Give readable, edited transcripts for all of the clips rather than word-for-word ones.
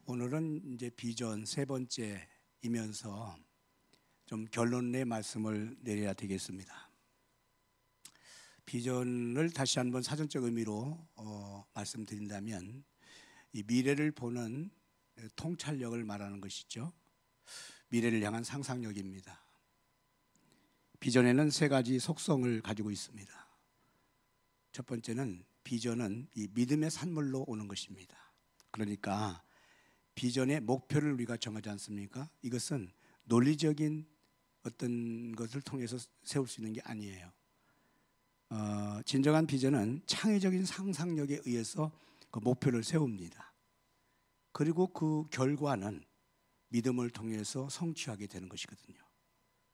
오늘은 이제 비전 세 번째이면서 좀 결론의 말씀을 내려야 되겠습니다. 비전을 다시 한번 사전적 의미로 말씀드린다면 이 미래를 보는 통찰력을 말하는 것이죠. 미래를 향한 상상력입니다. 비전에는 세 가지 속성을 가지고 있습니다. 첫 번째는 비전은 이 믿음의 산물로 오는 것입니다. 그러니까 비전의 목표를 우리가 정하지 않습니까? 이것은 논리적인 어떤 것을 통해서 세울 수 있는 게 아니에요. 진정한 비전은 창의적인 상상력에 의해서 그 목표를 세웁니다. 그리고 그 결과는 믿음을 통해서 성취하게 되는 것이거든요.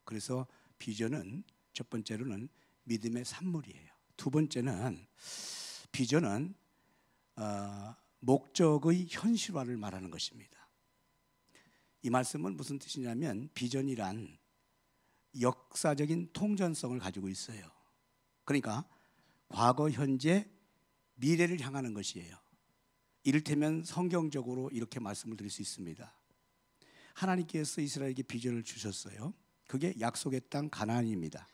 그래서 비전은 첫 번째로는 믿음의 산물이에요. 두 번째는 비전은 목적의 현실화를 말하는 것입니다. 이 말씀은 무슨 뜻이냐면 비전이란 역사적인 통전성을 가지고 있어요. 그러니까 과거, 현재, 미래를 향하는 것이에요. 이를테면 성경적으로 이렇게 말씀을 드릴 수 있습니다. 하나님께서 이스라엘에게 비전을 주셨어요. 그게 약속의 땅 가나안입니다.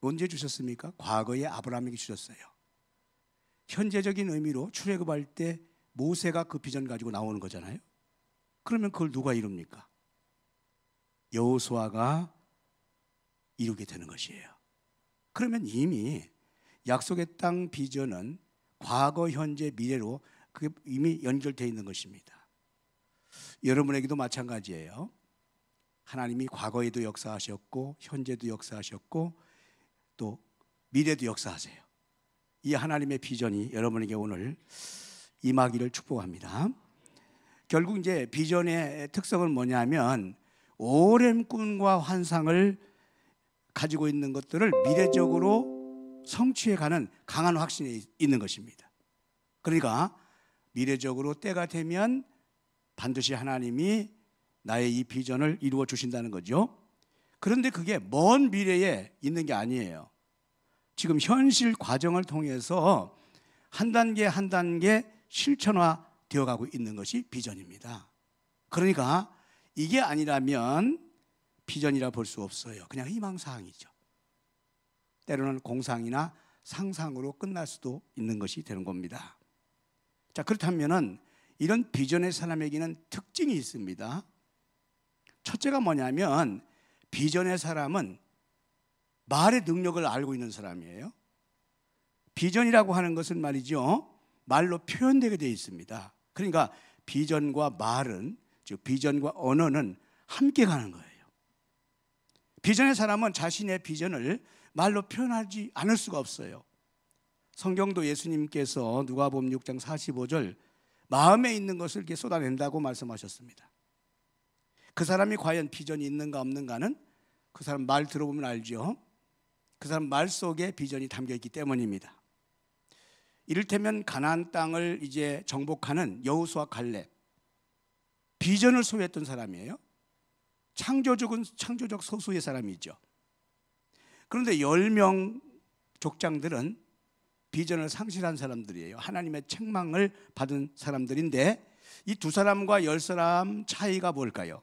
언제 주셨습니까? 과거에 아브라함에게 주셨어요. 현재적인 의미로 출애굽할 때 모세가 그 비전 가지고 나오는 거잖아요. 그러면 그걸 누가 이룹니까? 여호수아가 이루게 되는 것이에요. 그러면 이미 약속의 땅 비전은 과거, 현재, 미래로 그게 이미 연결되어 있는 것입니다. 여러분에게도 마찬가지예요. 하나님이 과거에도 역사하셨고 현재도 역사하셨고 또 미래도 역사하세요. 이 하나님의 비전이 여러분에게 오늘 임하기를 축복합니다. 결국 이제 비전의 특성은 뭐냐면 오랜 꿈과 환상을 가지고 있는 것들을 미래적으로 성취해가는 강한 확신이 있는 것입니다. 그러니까 미래적으로 때가 되면 반드시 하나님이 나의 이 비전을 이루어 주신다는 거죠. 그런데 그게 먼 미래에 있는 게 아니에요. 지금 현실 과정을 통해서 한 단계 한 단계 실천화 되어가고 있는 것이 비전입니다. 그러니까 이게 아니라면 비전이라 볼 수 없어요. 그냥 희망사항이죠. 때로는 공상이나 상상으로 끝날 수도 있는 것이 되는 겁니다. 자, 그렇다면은 이런 비전의 사람에게는 특징이 있습니다. 첫째가 뭐냐면 비전의 사람은 말의 능력을 알고 있는 사람이에요. 비전이라고 하는 것은 말이죠, 말로 표현되게 되어 있습니다. 그러니까 비전과 말은, 즉 비전과 언어는 함께 가는 거예요. 비전의 사람은 자신의 비전을 말로 표현하지 않을 수가 없어요. 성경도 예수님께서 누가복음 6장 45절 마음에 있는 것을 이렇게 쏟아낸다고 말씀하셨습니다. 그 사람이 과연 비전이 있는가 없는가는 그 사람 말 들어보면 알죠. 그 사람 말 속에 비전이 담겨 있기 때문입니다. 이를테면 가나안 땅을 이제 정복하는 여호수아 갈렙, 비전을 소유했던 사람이에요. 창조적 소수의 사람이죠. 그런데 10명 족장들은 비전을 상실한 사람들이에요. 하나님의 책망을 받은 사람들인데 이 두 사람과 10사람 차이가 뭘까요?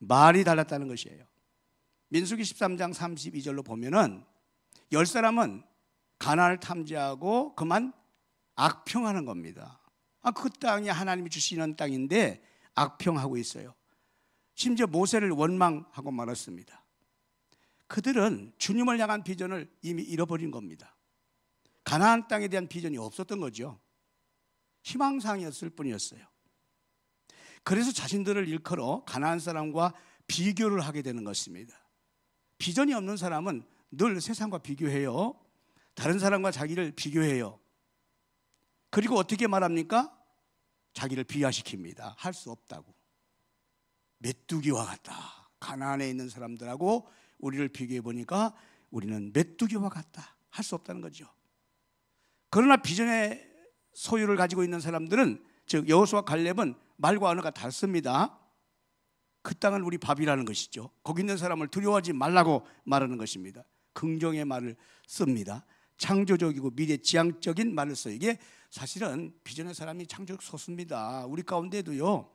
말이 달랐다는 것이에요. 민수기 13장 32절로 보면은 10사람은 가나안을 탐지하고 그만 악평하는 겁니다. 그 땅이 하나님이 주시는 땅인데 악평하고 있어요. 심지어 모세를 원망하고 말았습니다. 그들은 주님을 향한 비전을 이미 잃어버린 겁니다. 가나안 땅에 대한 비전이 없었던 거죠. 희망사항이었을 뿐이었어요. 그래서 자신들을 일컬어 가나안 사람과 비교를 하게 되는 것입니다. 비전이 없는 사람은 늘 세상과 비교해요. 다른 사람과 자기를 비교해요. 그리고 어떻게 말합니까? 자기를 비하시킵니다. 할 수 없다고. 메뚜기와 같다. 가나안에 있는 사람들하고 우리를 비교해 보니까 우리는 메뚜기와 같다. 할 수 없다는 거죠. 그러나 비전의 소유를 가지고 있는 사람들은, 즉 여호수아 갈렙은 말과 언어가 다릅니다. 그 땅은 우리 밥이라는 것이죠. 거기 있는 사람을 두려워하지 말라고 말하는 것입니다. 긍정의 말을 씁니다. 창조적이고 미래지향적인 말을 써요. 이게 사실은 비전의 사람이 창조적 소수입니다. 우리 가운데도요,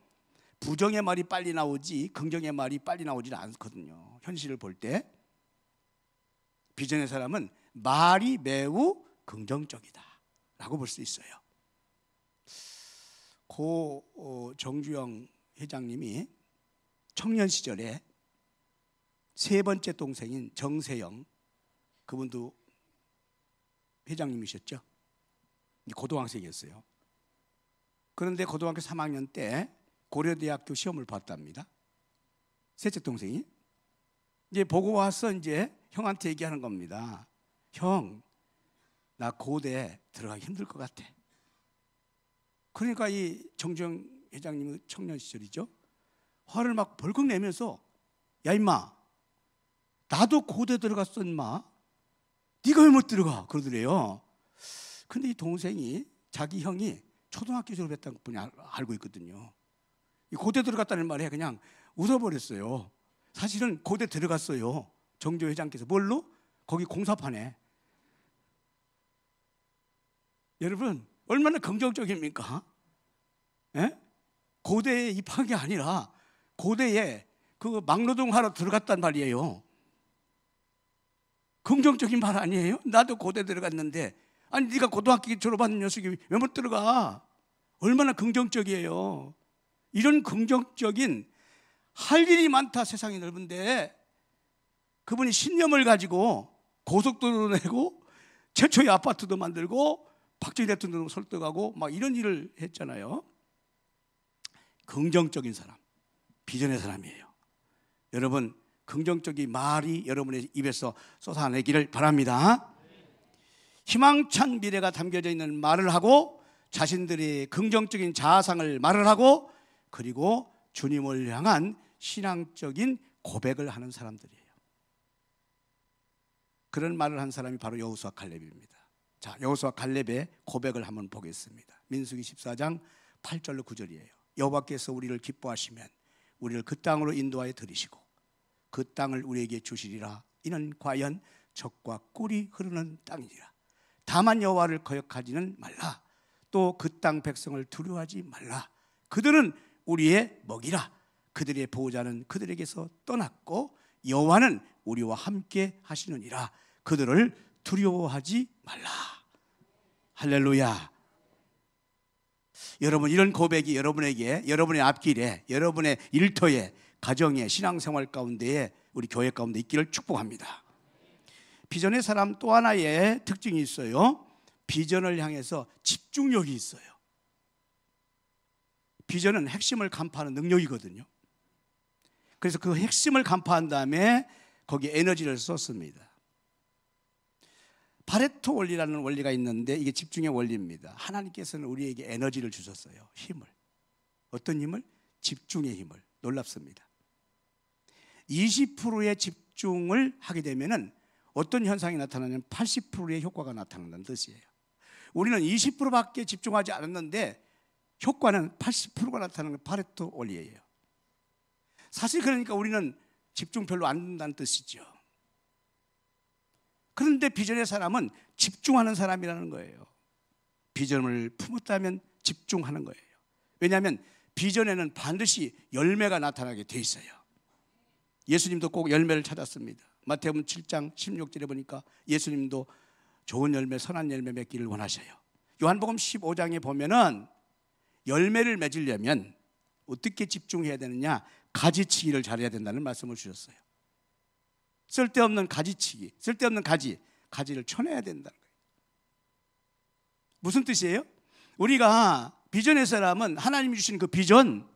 부정의 말이 빨리 나오지 긍정의 말이 빨리 나오지 않거든요. 현실을 볼 때 비전의 사람은 말이 매우 긍정적이다 라고 볼 수 있어요. 고 정주영 회장님이 청년 시절에 세 번째 동생인 정세영, 그분도 회장님이셨죠. 고등학생이었어요. 그런데 고등학교 3학년 때 고려대학교 시험을 봤답니다. 셋째 동생이 이제 보고 와서 이제 형한테 얘기하는 겁니다. 형, 나 고대 들어가기 힘들 것 같아. 그러니까 이 정주영 회장님은 청년 시절이죠. 화를 막 벌컥 내면서, 야 임마, 나도 고대 들어갔어 임마. 네가 왜 못 들어가? 그러더래요. 근데 이 동생이, 자기 형이 초등학교 졸업했다는 분이 알고 있거든요. 이 고대 들어갔다는 말에 그냥 웃어버렸어요. 사실은 고대 들어갔어요. 정조 회장께서. 뭘로? 거기 공사판에. 여러분 얼마나 긍정적입니까? 예? 고대에 입학한 게 아니라 고대에 그 막노동하러 들어갔단 말이에요. 긍정적인 말 아니에요? 나도 고대 들어갔는데, 아니 네가 고등학교 졸업한 녀석이 왜 못 들어가? 얼마나 긍정적이에요. 이런 긍정적인, 할 일이 많다, 세상이 넓은데 그분이 신념을 가지고 고속도로 내고 최초의 아파트도 만들고 박정희 대통령도 설득하고 막 이런 일을 했잖아요. 긍정적인 사람, 비전의 사람이에요. 여러분 긍정적인 말이 여러분의 입에서 쏟아내기를 바랍니다. 희망찬 미래가 담겨져 있는 말을 하고 자신들의 긍정적인 자아상을 말을 하고 그리고 주님을 향한 신앙적인 고백을 하는 사람들이에요. 그런 말을 한 사람이 바로 여호수아 갈렙입니다. 자, 여호수아 갈렙의 고백을 한번 보겠습니다. 민수기 14장 8절로 9절이에요. 여호와께서 우리를 기뻐하시면 우리를 그 땅으로 인도하여 들이시고 그 땅을 우리에게 주시리라. 이는 과연 젖과 꿀이 흐르는 땅이니라. 다만 여호와를 거역하지는 말라. 또 그 땅 백성을 두려워하지 말라. 그들은 우리의 먹이라. 그들의 보호자는 그들에게서 떠났고 여호와는 우리와 함께 하시느니라. 그들을 두려워하지 말라. 할렐루야. 여러분 이런 고백이 여러분에게, 여러분의 앞길에, 여러분의 일터에, 가정에, 신앙생활 가운데에, 우리 교회 가운데 있기를 축복합니다. 비전의 사람 또 하나의 특징이 있어요. 비전을 향해서 집중력이 있어요. 비전은 핵심을 간파하는 능력이거든요. 그래서 그 핵심을 간파한 다음에 거기에 에너지를 썼습니다. 파레토 원리라는 원리가 있는데 이게 집중의 원리입니다. 하나님께서는 우리에게 에너지를 주셨어요. 힘을. 어떤 힘을? 집중의 힘을. 놀랍습니다. 20%의 집중을 하게 되면 어떤 현상이 나타나냐면 80%의 효과가 나타난다는 뜻이에요. 우리는 20%밖에 집중하지 않았는데 효과는 80%가 나타나는 파레토 원리예요. 사실 그러니까 우리는 집중 별로 안 된다는 뜻이죠. 그런데 비전의 사람은 집중하는 사람이라는 거예요. 비전을 품었다면 집중하는 거예요. 왜냐하면 비전에는 반드시 열매가 나타나게 돼 있어요. 예수님도 꼭 열매를 찾았습니다. 마태복음 7장 16절에 보니까 예수님도 좋은 열매, 선한 열매 맺기를 원하셔요. 요한복음 15장에 보면은 열매를 맺으려면 어떻게 집중해야 되느냐? 가지치기를 잘해야 된다는 말씀을 주셨어요. 쓸데없는 가지치기, 쓸데없는 가지를 쳐내야 된다는 거예요. 무슨 뜻이에요? 우리가 비전의 사람은 하나님이 주신 그 비전,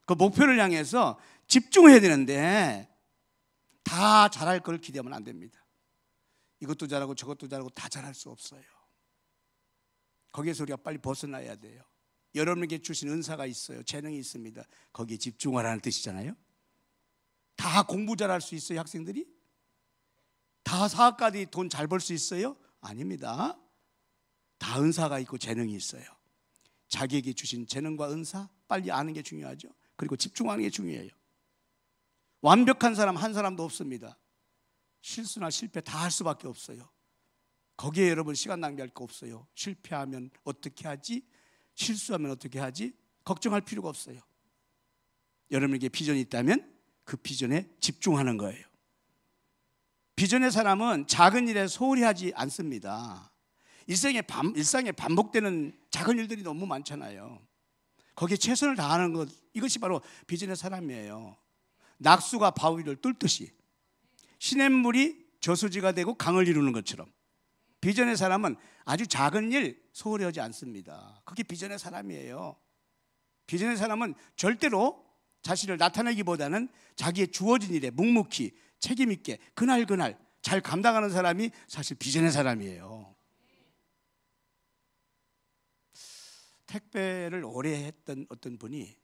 그 목표를 향해서 집중해야 되는데 다 잘할 걸 기대하면 안 됩니다. 이것도 잘하고 저것도 잘하고 다 잘할 수 없어요. 거기에서 우리가 빨리 벗어나야 돼요. 여러분에게 주신 은사가 있어요. 재능이 있습니다. 거기에 집중하라는 뜻이잖아요. 다 공부 잘할 수 있어요, 학생들이? 다 사학가들이 돈 잘 벌 수 있어요? 아닙니다. 다 은사가 있고 재능이 있어요. 자기에게 주신 재능과 은사 빨리 아는 게 중요하죠. 그리고 집중하는 게 중요해요. 완벽한 사람 한 사람도 없습니다. 실수나 실패 다 할 수밖에 없어요. 거기에 여러분 시간 낭비할 거 없어요. 실패하면 어떻게 하지? 실수하면 어떻게 하지? 걱정할 필요가 없어요. 여러분에게 비전이 있다면 그 비전에 집중하는 거예요. 비전의 사람은 작은 일에 소홀히 하지 않습니다. 일상에 반복되는 작은 일들이 너무 많잖아요. 거기에 최선을 다하는 것, 이것이 바로 비전의 사람이에요. 낙수가 바위를 뚫듯이 시냇물이 저수지가 되고 강을 이루는 것처럼 비전의 사람은 아주 작은 일 소홀히 하지 않습니다. 그게 비전의 사람이에요. 비전의 사람은 절대로 자신을 나타내기보다는 자기의 주어진 일에 묵묵히 책임 있게 그날 잘 감당하는 사람이 사실 비전의 사람이에요. 택배를 오래 했던 어떤 분이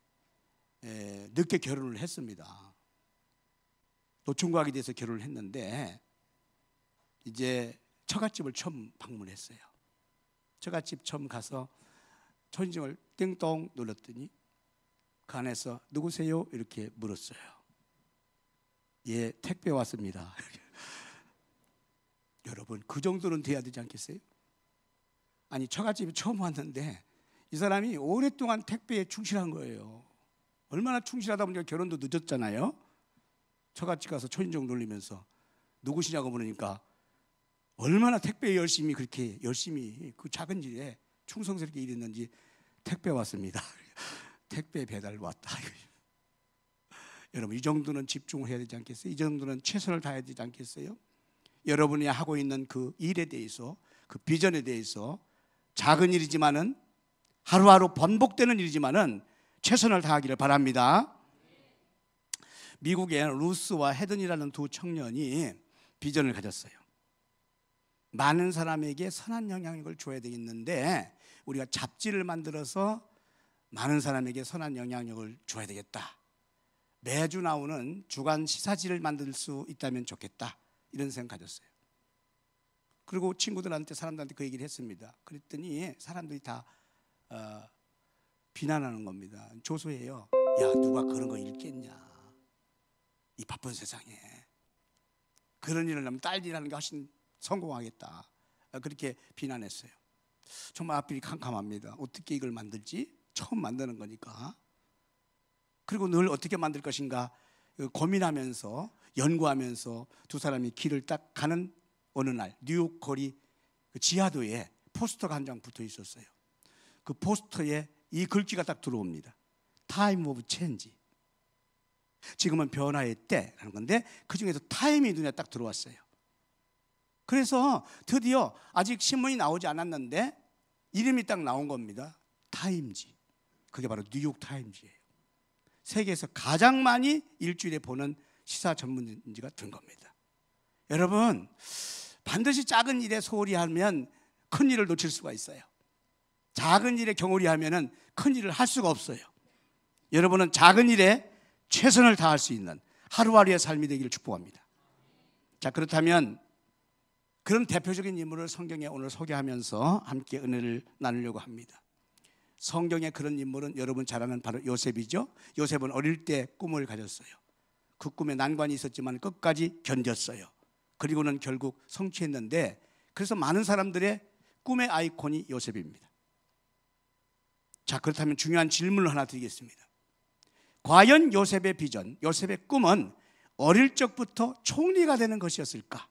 늦게 결혼을 했습니다. 노총각이 돼서 결혼을 했는데 이제 처갓집을 처음 방문했어요. 처갓집 처음 가서 초인종을 띵동 눌렀더니 그 안에서 누구세요? 이렇게 물었어요. 예, 택배 왔습니다. 여러분, 그 정도는 돼야 되지 않겠어요? 아니, 처갓집에 처음 왔는데 이 사람이 오랫동안 택배에 충실한 거예요. 얼마나 충실하다 보니까 결혼도 늦었잖아요. 처갓집 가서 초인종 눌리면서 누구시냐고 물으니까 얼마나 택배에 그렇게 열심히 그 작은 일에 충성스럽게 일했는지 택배 왔습니다. 택배 배달 왔다. 여러분, 이 정도는 집중을 해야 되지 않겠어요? 이 정도는 최선을 다해야 되지 않겠어요? 여러분이 하고 있는 그 일에 대해서, 그 비전에 대해서 작은 일이지만은 하루하루 반복되는 일이지만은 최선을 다하기를 바랍니다. 미국의 루스와 헤든이라는 두 청년이 비전을 가졌어요. 많은 사람에게 선한 영향력을 줘야 되겠는데 우리가 잡지를 만들어서 많은 사람에게 선한 영향력을 줘야 되겠다. 매주 나오는 주간 시사지를 만들 수 있다면 좋겠다. 이런 생각 가졌어요. 그리고 친구들한테, 사람들한테 그 얘기를 했습니다. 그랬더니 사람들이 다 비난하는 겁니다. 조소해요. 야, 누가 그런 거 읽겠냐. 이 바쁜 세상에 그런 일을 하면 딸 일하는 게 훨씬 성공하겠다. 그렇게 비난했어요. 정말 앞길이 캄캄합니다. 어떻게 이걸 만들지? 처음 만드는 거니까. 그리고 늘 어떻게 만들 것인가 고민하면서 연구하면서 두 사람이 길을 딱 가는 어느 날 뉴욕 거리 지하도에 포스터가 한 장 붙어 있었어요. 그 포스터에 이 글귀가 딱 들어옵니다. Time of change. 지금은 변화의 때라는 건데 그 중에서 타임이 눈에 딱 들어왔어요. 그래서 드디어 아직 신문이 나오지 않았는데 이름이 딱 나온 겁니다. 타임지. 그게 바로 뉴욕 타임지예요. 세계에서 가장 많이 일주일에 보는 시사 전문지가 된 겁니다. 여러분, 반드시 작은 일에 소홀히 하면 큰 일을 놓칠 수가 있어요. 작은 일에 경홀히 하면 큰 일을 할 수가 없어요. 여러분은 작은 일에 최선을 다할 수 있는 하루하루의 삶이 되기를 축복합니다. 자, 그렇다면 그런 대표적인 인물을 성경에 오늘 소개하면서 함께 은혜를 나누려고 합니다. 성경의 그런 인물은 여러분 잘 아는 바로 요셉이죠. 요셉은 어릴 때 꿈을 가졌어요. 그 꿈에 난관이 있었지만 끝까지 견뎠어요. 그리고는 결국 성취했는데, 그래서 많은 사람들의 꿈의 아이콘이 요셉입니다. 자, 그렇다면 중요한 질문을 하나 드리겠습니다. 과연 요셉의 비전, 요셉의 꿈은 어릴 적부터 총리가 되는 것이었을까?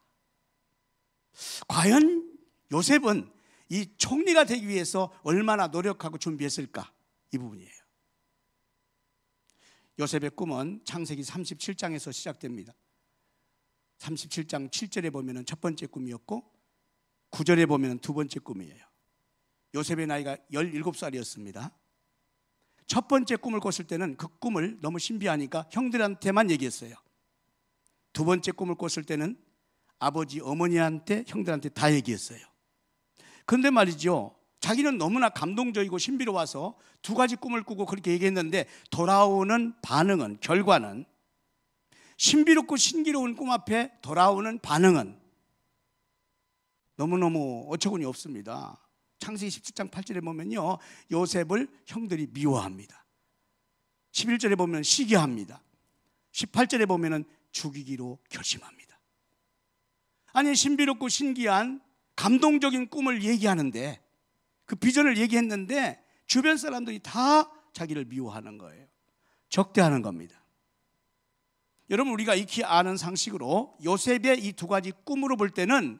과연 요셉은 이 총리가 되기 위해서 얼마나 노력하고 준비했을까? 이 부분이에요. 요셉의 꿈은 창세기 37장에서 시작됩니다. 37장 7절에 보면 첫 번째 꿈이었고 9절에 보면 두 번째 꿈이에요. 요셉의 나이가 17살이었습니다. 첫 번째 꿈을 꿨을 때는 그 꿈을 너무 신비하니까 형들한테만 얘기했어요. 두 번째 꿈을 꿨을 때는 아버지, 어머니한테, 형들한테 다 얘기했어요. 그런데 말이죠, 자기는 너무나 감동적이고 신비로워서 두 가지 꿈을 꾸고 그렇게 얘기했는데 돌아오는 반응은, 결과는, 신비롭고 신기로운 꿈 앞에 돌아오는 반응은 너무너무 어처구니 없습니다. 창세기 17장 8절에 보면요, 요셉을 형들이 미워합니다. 11절에 보면 시기합니다. 18절에 보면 죽이기로 결심합니다. 아니, 신비롭고 신기한 감동적인 꿈을 얘기하는데, 그 비전을 얘기했는데 주변 사람들이 다 자기를 미워하는 거예요. 적대하는 겁니다. 여러분, 우리가 익히 아는 상식으로 요셉의 이 두 가지 꿈으로 볼 때는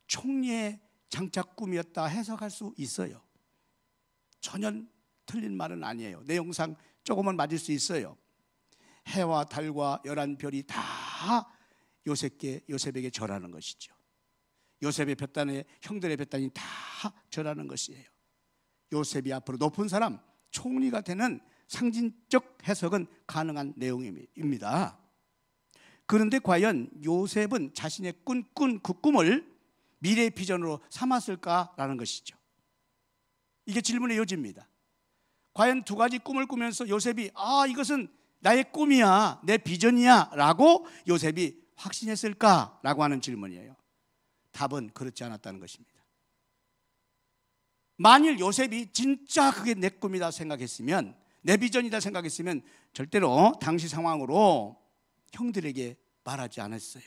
총리의 장차 꿈이었다 해석할 수 있어요. 전혀 틀린 말은 아니에요. 내용상 조금은 맞을 수 있어요. 해와 달과 11별이 다 요셉에게 절하는 것이죠. 요셉의 볕단에 형들의 볕단이 다 절하는 것이에요. 요셉이 앞으로 높은 사람, 총리가 되는 상징적 해석은 가능한 내용입니다. 그런데 과연 요셉은 자신의 꾼 그 꿈을 미래의 비전으로 삼았을까라는 것이죠. 이게 질문의 요지입니다. 과연 두 가지 꿈을 꾸면서 요셉이 이것은 나의 꿈이야, 내 비전이야 라고 요셉이 확신했을까라고 하는 질문이에요. 답은 그렇지 않았다는 것입니다. 만일 요셉이 진짜 그게 내 꿈이다 생각했으면, 내 비전이다 생각했으면 절대로 당시 상황으로 형들에게 말하지 않았어요.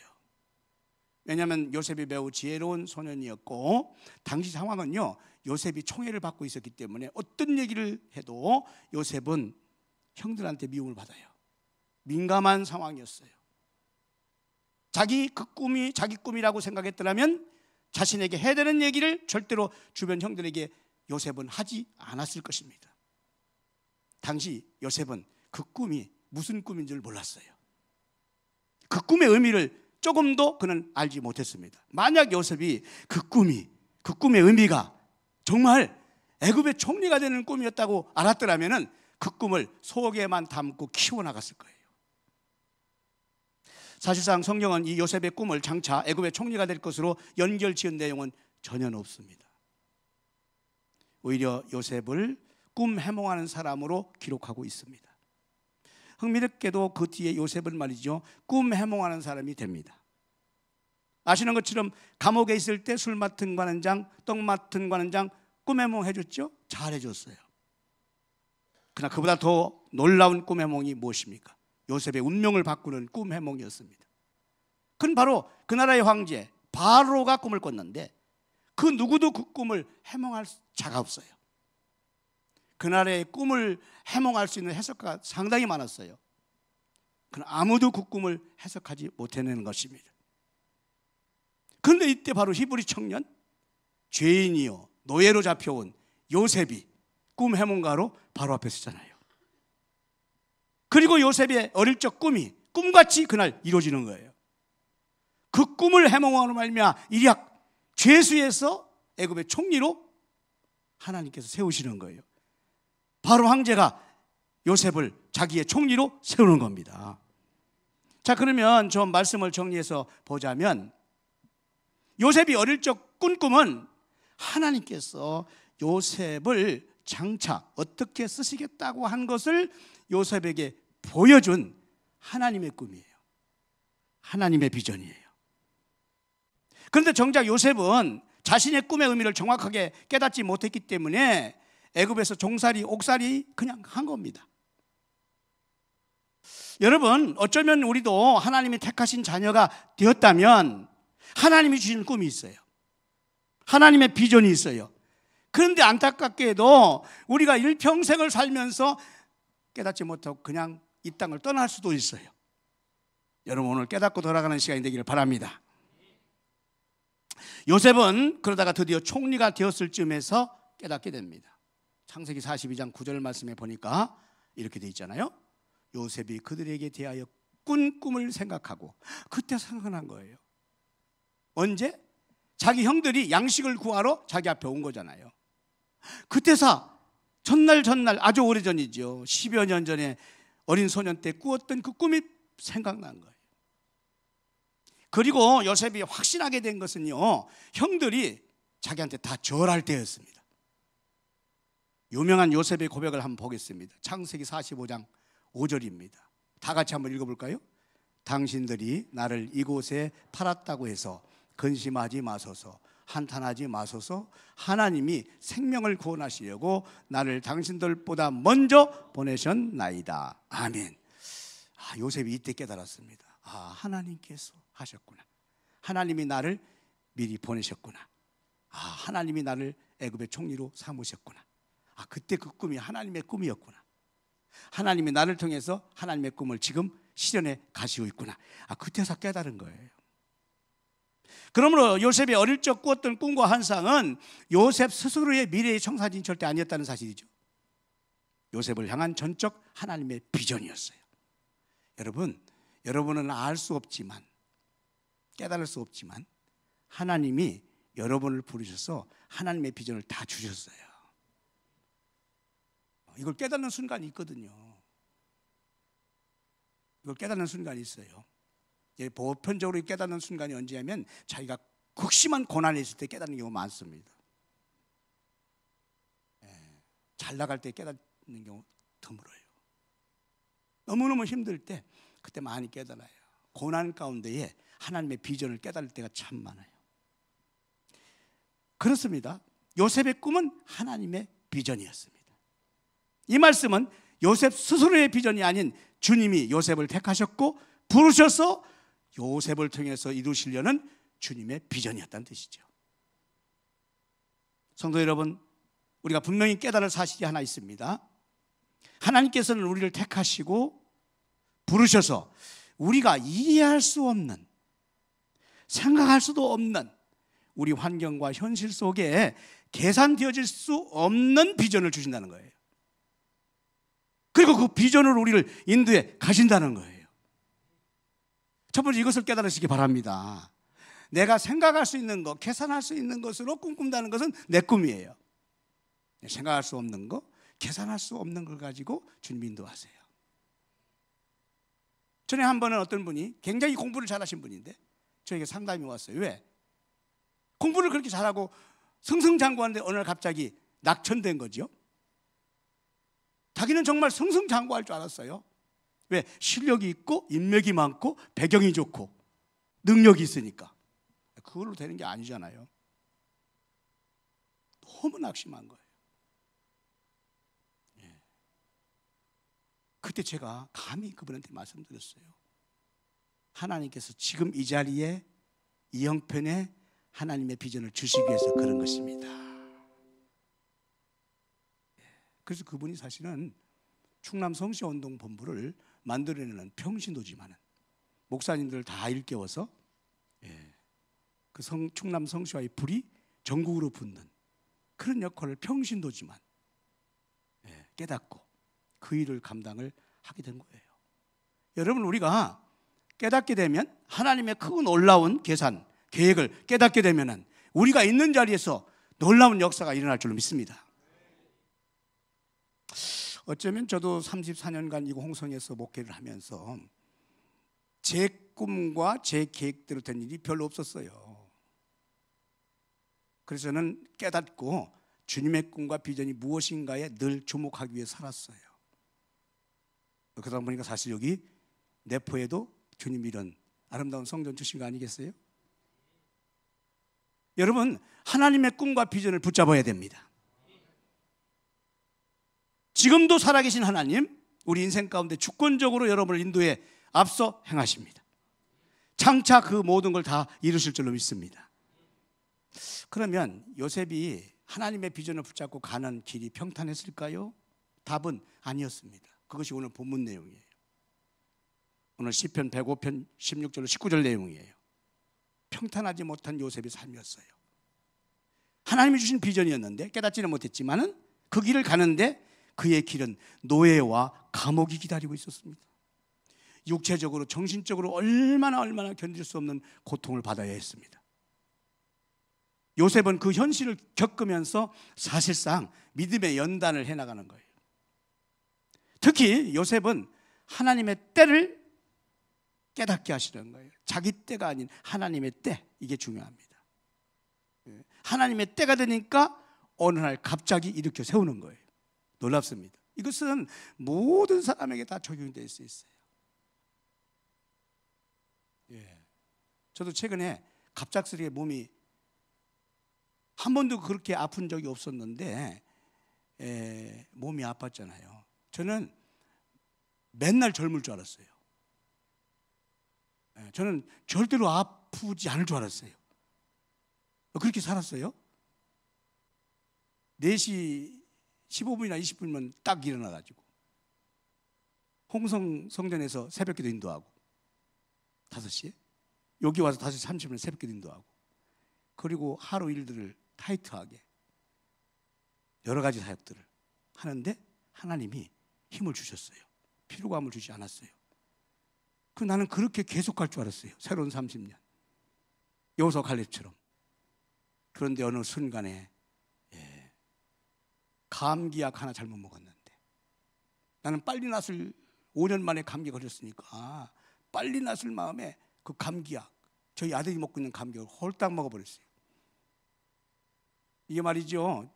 왜냐하면 요셉이 매우 지혜로운 소년이었고, 당시 상황은요, 요셉이 총애를 받고 있었기 때문에 어떤 얘기를 해도 요셉은 형들한테 미움을 받아요. 민감한 상황이었어요. 자기 그 꿈이 자기 꿈이라고 생각했더라면 자신에게 해야 되는 얘기를 절대로 주변 형들에게 요셉은 하지 않았을 것입니다. 당시 요셉은 그 꿈이 무슨 꿈인 줄 몰랐어요. 그 꿈의 의미를 조금도 그는 알지 못했습니다. 만약 요셉이 그 꿈의 의미가 정말 애굽의 총리가 되는 꿈이었다고 알았더라면 그 꿈을 속에만 담고 키워나갔을 거예요. 사실상 성경은 이 요셉의 꿈을 장차 애굽의 총리가 될 것으로 연결지은 내용은 전혀 없습니다. 오히려 요셉을 꿈 해몽하는 사람으로 기록하고 있습니다. 흥미롭게도 그 뒤에 요셉은 말이죠, 꿈 해몽하는 사람이 됩니다. 아시는 것처럼 감옥에 있을 때 술 맡은 관원장, 떡 맡은 관원장 꿈 해몽 해줬죠? 잘 해줬어요. 그러나 그보다 더 놀라운 꿈 해몽이 무엇입니까? 요셉의 운명을 바꾸는 꿈 해몽이었습니다. 그건 바로 그 나라의 황제 바로가 꿈을 꿨는데 그 누구도 그 꿈을 해몽할 자가 없어요. 그 나라의 꿈을 해몽할 수 있는 해석가가 상당히 많았어요. 그러나 아무도 그 꿈을 해석하지 못해내는 것입니다. 그런데 이때 바로 히브리 청년, 죄인이요 노예로 잡혀온 요셉이 꿈 해몽가로 바로 앞에 서잖아요. 그리고 요셉의 어릴 적 꿈이 꿈같이 그날 이루어지는 거예요. 그 꿈을 해몽하는 말미암아 일약 죄수에서 애굽의 총리로 하나님께서 세우시는 거예요. 바로 황제가 요셉을 자기의 총리로 세우는 겁니다. 자, 그러면 좀 말씀을 정리해서 보자면 요셉이 어릴 적 꾼 꿈은 하나님께서 요셉을 장차 어떻게 쓰시겠다고 한 것을 요셉에게 보여준 하나님의 꿈이에요. 하나님의 비전이에요. 그런데 정작 요셉은 자신의 꿈의 의미를 정확하게 깨닫지 못했기 때문에 애굽에서 종살이, 옥살이 그냥 한 겁니다. 여러분, 어쩌면 우리도 하나님이 택하신 자녀가 되었다면 하나님이 주신 꿈이 있어요. 하나님의 비전이 있어요. 그런데 안타깝게도 우리가 일평생을 살면서 깨닫지 못하고 그냥 이 땅을 떠날 수도 있어요. 여러분, 오늘 깨닫고 돌아가는 시간이 되기를 바랍니다. 요셉은 그러다가 드디어 총리가 되었을 쯤에서 깨닫게 됩니다. 창세기 42장 9절 말씀에 보니까 이렇게 돼 있잖아요. 요셉이 그들에게 대하여 꾼 꿈을 생각하고, 그때 생각난 거예요. 언제? 자기 형들이 양식을 구하러 자기 앞에 온 거잖아요. 그때서 전날 아주 오래전이죠. 10여 년 전에 어린 소년 때 꾸었던 그 꿈이 생각난 거예요. 그리고 요셉이 확신하게 된 것은요, 형들이 자기한테 다 절할 때였습니다. 유명한 요셉의 고백을 한번 보겠습니다. 창세기 45장 5절입니다. 다 같이 한번 읽어볼까요? 당신들이 나를 이곳에 팔았다고 해서 근심하지 마소서, 한탄하지 마소서. 하나님이 생명을 구원하시려고 나를 당신들보다 먼저 보내셨나이다. 아멘. 요셉이 이때 깨달았습니다. 하나님께서 하셨구나. 하나님이 나를 미리 보내셨구나. 아, 하나님이 나를 애굽의 총리로 삼으셨구나. 아, 그때 그 꿈이 하나님의 꿈이었구나. 하나님이 나를 통해서 하나님의 꿈을 지금 실현해 가시고 있구나. 아, 그때서 깨달은 거예요. 그러므로 요셉이 어릴 적 꾸었던 꿈과 환상은 요셉 스스로의 미래의 청사진이 절대 아니었다는 사실이죠. 요셉을 향한 전적 하나님의 비전이었어요. 여러분은 알 수 없지만, 깨달을 수 없지만 하나님이 여러분을 부르셔서 하나님의 비전을 다 주셨어요. 이걸 깨닫는 순간이 있거든요. 이걸 깨닫는 순간이 있어요. 보편적으로 깨닫는 순간이 언제냐면 자기가 극심한 고난에 있을 때 깨닫는 경우가 많습니다. 잘 나갈 때 깨닫는 경우 드물어요. 너무너무 힘들 때 그때 많이 깨달아요. 고난 가운데에 하나님의 비전을 깨달을 때가 참 많아요. 그렇습니다. 요셉의 꿈은 하나님의 비전이었습니다. 이 말씀은 요셉 스스로의 비전이 아닌 주님이 요셉을 택하셨고 부르셔서 요셉을 통해서 이루시려는 주님의 비전이었다는 뜻이죠. 성도 여러분, 우리가 분명히 깨달을 사실이 하나 있습니다. 하나님께서는 우리를 택하시고 부르셔서 우리가 이해할 수 없는, 생각할 수도 없는 우리 환경과 현실 속에 계산되어질 수 없는 비전을 주신다는 거예요. 그리고 그 비전으로 우리를 인도해 가신다는 거예요. 첫 번째, 이것을 깨달으시기 바랍니다. 내가 생각할 수 있는 것, 계산할 수 있는 것으로 꿈꾼다는 것은 내 꿈이에요. 생각할 수 없는 것, 계산할 수 없는 걸 가지고 주님 인도하세요. 전에 한 번은 어떤 분이 굉장히 공부를 잘하신 분인데 저에게 상담이 왔어요. 왜? 공부를 그렇게 잘하고 승승장구하는데 어느 날 갑자기 낙천된 거죠. 자기는 정말 승승장구할 줄 알았어요. 왜? 실력이 있고 인맥이 많고 배경이 좋고 능력이 있으니까. 그걸로 되는 게 아니잖아요. 너무 낙심한 거예요. 그때 제가 감히 그분한테 말씀드렸어요. 하나님께서 지금 이 자리에 이 형편에 하나님의 비전을 주시기 위해서 그런 것입니다. 그래서 그분이 사실은 충남 성시운동본부를 만들어내는 평신도지만은 목사님들을 다 일깨워서 그 충남 성시와의 불이 전국으로 붙는 그런 역할을 평신도지만 깨닫고 그 일을 감당을 하게 된 거예요. 여러분, 우리가 깨닫게 되면 하나님의 크고 놀라운 계산, 계획을 깨닫게 되면 우리가 있는 자리에서 놀라운 역사가 일어날 줄로 믿습니다. 어쩌면 저도 34년간 이곳 홍성에서 목회를 하면서 제 꿈과 제 계획대로 된 일이 별로 없었어요. 그래서 저는 깨닫고 주님의 꿈과 비전이 무엇인가에 늘 주목하기 위해 살았어요. 그러다 보니까 사실 여기 내포에도 주님이 이런 아름다운 성전 주신 거 아니겠어요? 여러분, 하나님의 꿈과 비전을 붙잡아야 됩니다. 지금도 살아계신 하나님, 우리 인생 가운데 주권적으로 여러분을 인도해 앞서 행하십니다. 장차 그 모든 걸 다 이루실 줄로 믿습니다. 그러면 요셉이 하나님의 비전을 붙잡고 가는 길이 평탄했을까요? 답은 아니었습니다. 그것이 오늘 본문 내용이에요. 오늘 시편 105편 16절로 19절 내용이에요. 평탄하지 못한 요셉의 삶이었어요. 하나님이 주신 비전이었는데 깨닫지는 못했지만은 그 길을 가는데 그의 길은 노예와 감옥이 기다리고 있었습니다. 육체적으로 정신적으로 얼마나 견딜 수 없는 고통을 받아야 했습니다. 요셉은 그 현실을 겪으면서 사실상 믿음의 연단을 해나가는 거예요. 특히 요셉은 하나님의 때를 깨닫게 하시는 거예요. 자기 때가 아닌 하나님의 때, 이게 중요합니다. 하나님의 때가 되니까 어느 날 갑자기 일으켜 세우는 거예요. 놀랍습니다. 이것은 모든 사람에게 다 적용될 수 있어요. 저도 최근에 갑작스레 몸이 한 번도 그렇게 아픈 적이 없었는데 몸이 아팠잖아요. 저는 맨날 젊을 줄 알았어요. 저는 절대로 아프지 않을 줄 알았어요. 그렇게 살았어요. 4시 15분이나 20분이면 딱 일어나가지고 홍성 성전에서 새벽기도 인도하고 5시에 여기 와서 5시 30분에 새벽기도 인도하고 그리고 하루 일들을 타이트하게 여러 가지 사역들을 하는데 하나님이 힘을 주셨어요. 피로감을 주지 않았어요. 나는 그렇게 계속 갈 줄 알았어요. 새로운 30년 여호수아 갈렙처럼. 그런데 어느 순간에 감기약 하나 잘못 먹었는데 나는 빨리 낫을 5년 만에 감기 걸렸으니까 빨리 낫을 마음에 그 감기약 저희 아들이 먹고 있는 감기약을 홀딱 먹어버렸어요. 이게 말이죠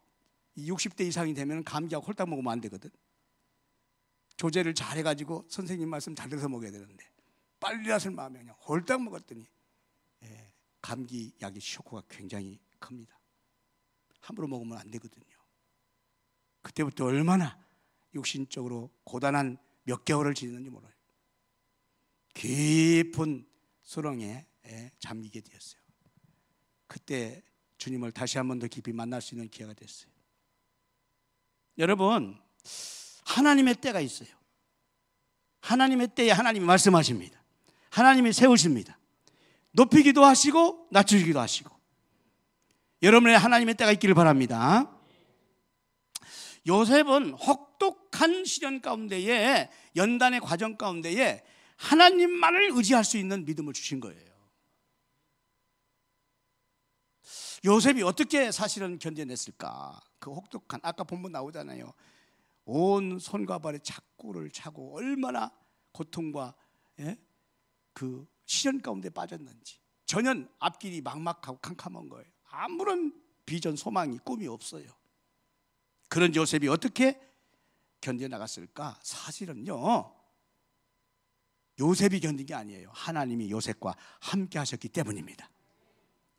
60대 이상이 되면 감기약 홀딱 먹으면 안 되거든. 조제를 잘 해가지고 선생님 말씀 잘 들어서 먹어야 되는데 빨리 낫을 마음에 그냥 홀딱 먹었더니 감기약의 쇼크가 굉장히 큽니다. 함부로 먹으면 안 되거든요. 그때부터 얼마나 육신적으로 고단한 몇 개월을 지냈는지 몰라요. 깊은 수렁에 잠기게 되었어요. 그때 주님을 다시 한 번 더 깊이 만날 수 있는 기회가 됐어요. 여러분, 하나님의 때가 있어요. 하나님의 때에 하나님이 말씀하십니다. 하나님이 세우십니다. 높이기도 하시고 낮추기도 하시고. 여러분의 하나님의 때가 있기를 바랍니다. 요셉은 혹독한 시련 가운데에 연단의 과정 가운데에 하나님만을 의지할 수 있는 믿음을 주신 거예요. 요셉이 어떻게 사실은 견뎌냈을까? 그 혹독한 아까 본문 나오잖아요. 온 손과 발에 착고를 차고 얼마나 고통과 그 시련 가운데 빠졌는지. 전혀 앞길이 막막하고 캄캄한 거예요. 아무런 비전, 소망이, 꿈이 없어요. 그런 요셉이 어떻게 견뎌나갔을까? 사실은요 요셉이 견딘 게 아니에요. 하나님이 요셉과 함께 하셨기 때문입니다.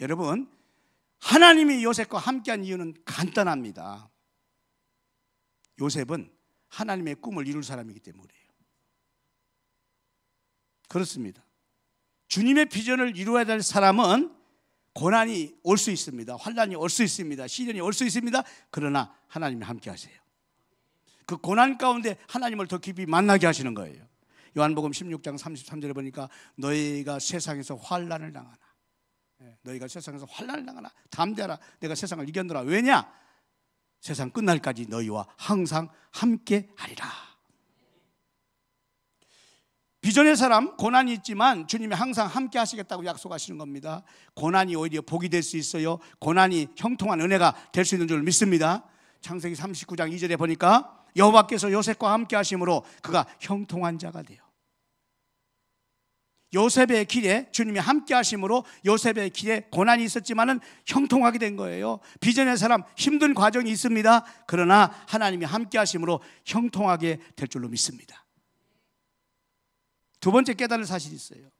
여러분, 하나님이 요셉과 함께한 이유는 간단합니다. 요셉은 하나님의 꿈을 이룰 사람이기 때문이에요. 그렇습니다. 주님의 비전을 이루어야 될 사람은 고난이 올 수 있습니다. 환난이 올 수 있습니다. 시련이 올 수 있습니다. 그러나 하나님이 함께 하세요. 그 고난 가운데 하나님을 더 깊이 만나게 하시는 거예요. 요한복음 16장 33절에 보니까 너희가 세상에서 환난을 당하나, 너희가 세상에서 환난을 당하나 담대하라, 내가 세상을 이겼노라. 왜냐? 세상 끝날까지 너희와 항상 함께 하리라. 비전의 사람, 고난이 있지만 주님이 항상 함께 하시겠다고 약속하시는 겁니다. 고난이 오히려 복이 될 수 있어요. 고난이 형통한 은혜가 될 수 있는 줄 믿습니다. 창세기 39장 2절에 보니까 여호와께서 요셉과 함께 하심으로 그가 형통한 자가 돼요. 요셉의 길에 주님이 함께 하심으로 요셉의 길에 고난이 있었지만은 형통하게 된 거예요. 비전의 사람, 힘든 과정이 있습니다. 그러나 하나님이 함께 하심으로 형통하게 될 줄로 믿습니다. 두 번째 깨달을 사실이 있어요.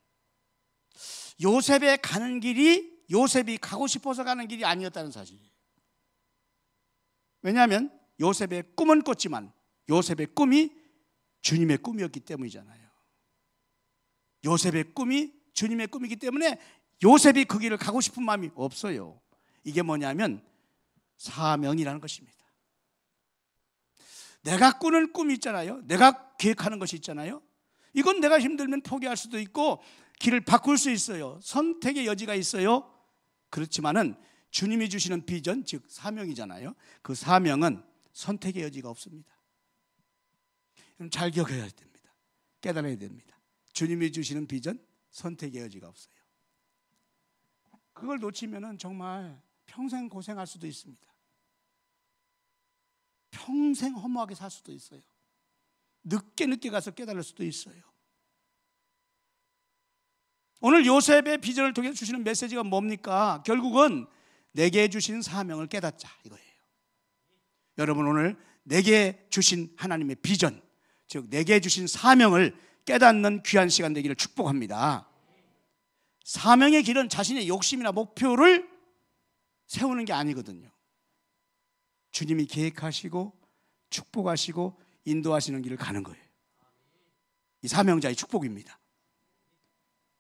요셉의 가는 길이 요셉이 가고 싶어서 가는 길이 아니었다는 사실이에요. 왜냐하면 요셉의 꿈은 꿨지만 요셉의 꿈이 주님의 꿈이었기 때문이잖아요. 요셉의 꿈이 주님의 꿈이기 때문에 요셉이 그 길을 가고 싶은 마음이 없어요. 이게 뭐냐면 사명이라는 것입니다. 내가 꾸는 꿈이 있잖아요. 내가 계획하는 것이 있잖아요. 이건 내가 힘들면 포기할 수도 있고 길을 바꿀 수 있어요. 선택의 여지가 있어요. 그렇지만은 주님이 주시는 비전, 즉 사명이잖아요. 그 사명은 선택의 여지가 없습니다. 잘 기억해야 됩니다. 깨달아야 됩니다. 주님이 주시는 비전, 선택의 여지가 없어요. 그걸 놓치면은 정말 평생 고생할 수도 있습니다. 평생 허무하게 살 수도 있어요. 늦게 가서 깨달을 수도 있어요. 오늘 요셉의 비전을 통해 주시는 메시지가 뭡니까? 결국은 내게 주신 사명을 깨닫자 이거예요. 여러분, 오늘 내게 주신 하나님의 비전, 즉 내게 주신 사명을 깨닫는 귀한 시간 되기를 축복합니다. 사명의 길은 자신의 욕심이나 목표를 세우는 게 아니거든요. 주님이 계획하시고 축복하시고 인도하시는 길을 가는 거예요. 이 사명자의 축복입니다.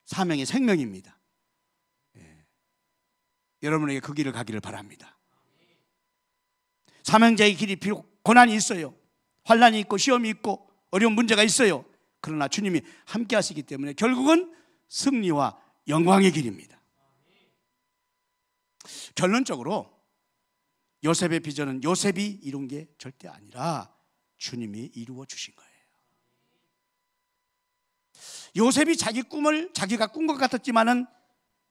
사명의 생명입니다. 여러분에게 그 길을 가기를 바랍니다. 사명자의 길이 비록 고난이 있어요. 환난이 있고 시험이 있고 어려운 문제가 있어요. 그러나 주님이 함께 하시기 때문에 결국은 승리와 영광의 길입니다. 결론적으로 요셉의 비전은 요셉이 이룬 게 절대 아니라 주님이 이루어 주신 거예요. 요셉이 자기 꿈을 자기가 꾼 것 같았지만은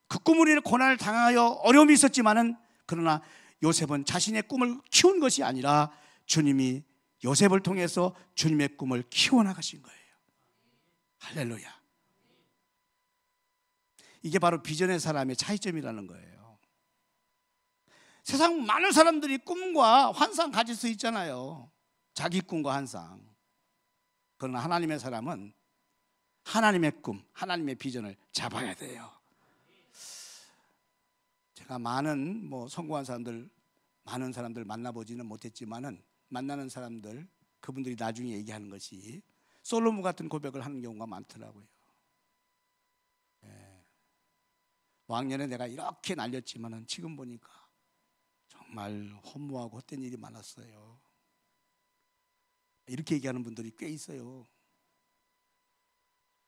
그 꿈으로 인해 고난을 당하여 어려움이 있었지만은 그러나 요셉은 자신의 꿈을 키운 것이 아니라 주님이 요셉을 통해서 주님의 꿈을 키워나가신 거예요. 할렐루야. 이게 바로 비전의 사람의 차이점이라는 거예요. 세상 많은 사람들이 꿈과 환상 가질 수 있잖아요. 자기 꿈과 환상. 그러나 하나님의 사람은 하나님의 꿈, 하나님의 비전을 잡아야 돼요. 제가 많은 성공한 사람들, 많은 사람들 만나보지는 못했지만은 만나는 사람들, 그분들이 나중에 얘기하는 것이 솔로몬 같은 고백을 하는 경우가 많더라고요. 왕년에 내가 이렇게 날렸지만은 지금 보니까 정말 허무하고 헛된 일이 많았어요. 이렇게 얘기하는 분들이 꽤 있어요.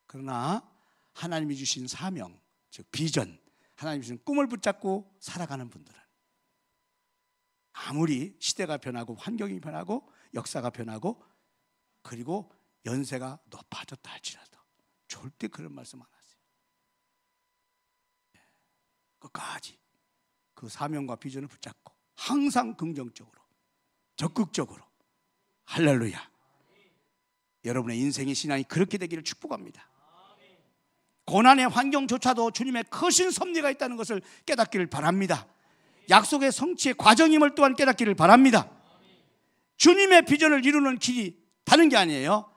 그러나 하나님이 주신 사명, 즉 비전, 하나님이 주신 꿈을 붙잡고 살아가는 분들은 아무리 시대가 변하고 환경이 변하고 역사가 변하고 그리고 연세가 높아졌다 할지라도 절대 그런 말씀 안 하세요. 끝까지 그 사명과 비전을 붙잡고 항상 긍정적으로 적극적으로 할렐루야. 여러분의 인생의 신앙이 그렇게 되기를 축복합니다. 고난의 환경조차도 주님의 크신 섭리가 있다는 것을 깨닫기를 바랍니다. 약속의 성취의 과정임을 또한 깨닫기를 바랍니다. 주님의 비전을 이루는 길이 다른 게 아니에요.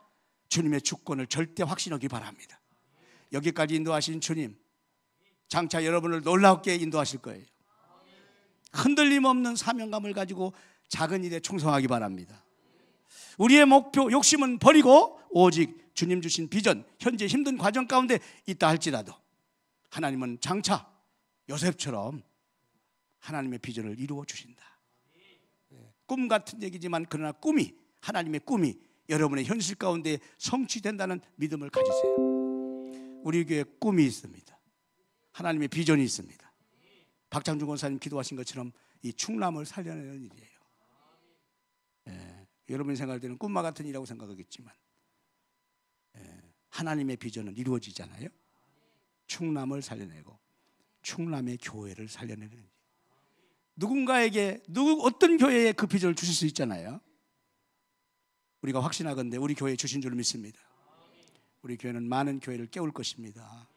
주님의 주권을 절대 확신하기 바랍니다. 여기까지 인도하신 주님, 장차 여러분을 놀랍게 인도하실 거예요. 흔들림 없는 사명감을 가지고 작은 일에 충성하기 바랍니다. 우리의 목표, 욕심은 버리고 오직 주님 주신 비전, 현재 힘든 과정 가운데 있다 할지라도 하나님은 장차 요셉처럼 하나님의 비전을 이루어 주신다. 꿈 같은 얘기지만 그러나 꿈이, 하나님의 꿈이 여러분의 현실 가운데 성취된다는 믿음을 가지세요. 우리 교회에 꿈이 있습니다. 하나님의 비전이 있습니다. 박장준 권사님 기도하신 것처럼 이 충남을 살려내는 일이에요. 여러분이 생각할 때는 꿈과 같은 일이라고 생각하겠지만 하나님의 비전은 이루어지잖아요. 충남을 살려내고 충남의 교회를 살려내는 일. 누군가에게 어떤 교회에 그 비전을 주실 수 있잖아요. 우리가 확신하건대 우리 교회에 주신 줄 믿습니다. 우리 교회는 많은 교회를 깨울 것입니다.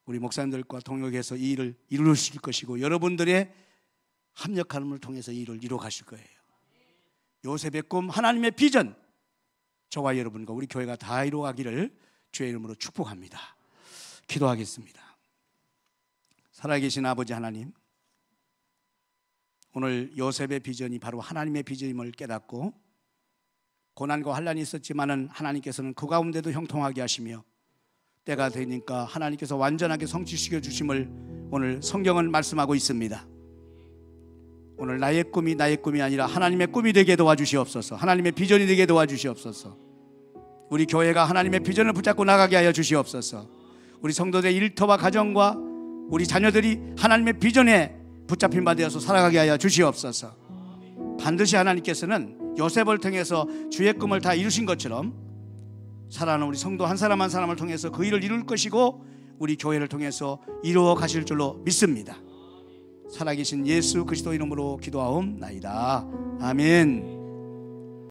우리 목사님들과 동역해서 이 일을 이루실 것이고 여러분들의 합력함을 통해서 이 일을 이루어 가실 거예요. 요셉의 꿈, 하나님의 비전, 저와 여러분과 우리 교회가 다 이루어가기를 주의 이름으로 축복합니다. 기도하겠습니다. 살아계신 아버지 하나님, 오늘 요셉의 비전이 바로 하나님의 비전임을 깨닫고 고난과 환난이 있었지만은 하나님께서는 그 가운데도 형통하게 하시며 때가 되니까 하나님께서 완전하게 성취시켜 주심을 오늘 성경은 말씀하고 있습니다. 오늘 나의 꿈이 아니라 하나님의 꿈이 되게 도와주시옵소서. 하나님의 비전이 되게 도와주시옵소서. 우리 교회가 하나님의 비전을 붙잡고 나가게 하여 주시옵소서. 우리 성도들의 일터와 가정과 우리 자녀들이 하나님의 비전에 붙잡힌 바 되어서 살아가게 하여 주시옵소서. 반드시 하나님께서는 요셉을 통해서 주의 꿈을 다 이루신 것처럼 살아가는 우리 성도 한 사람 한 사람을 통해서 그 일을 이룰 것이고 우리 교회를 통해서 이루어 가실 줄로 믿습니다. 살아계신 예수 그리스도 이름으로 기도하옵나이다. 아멘.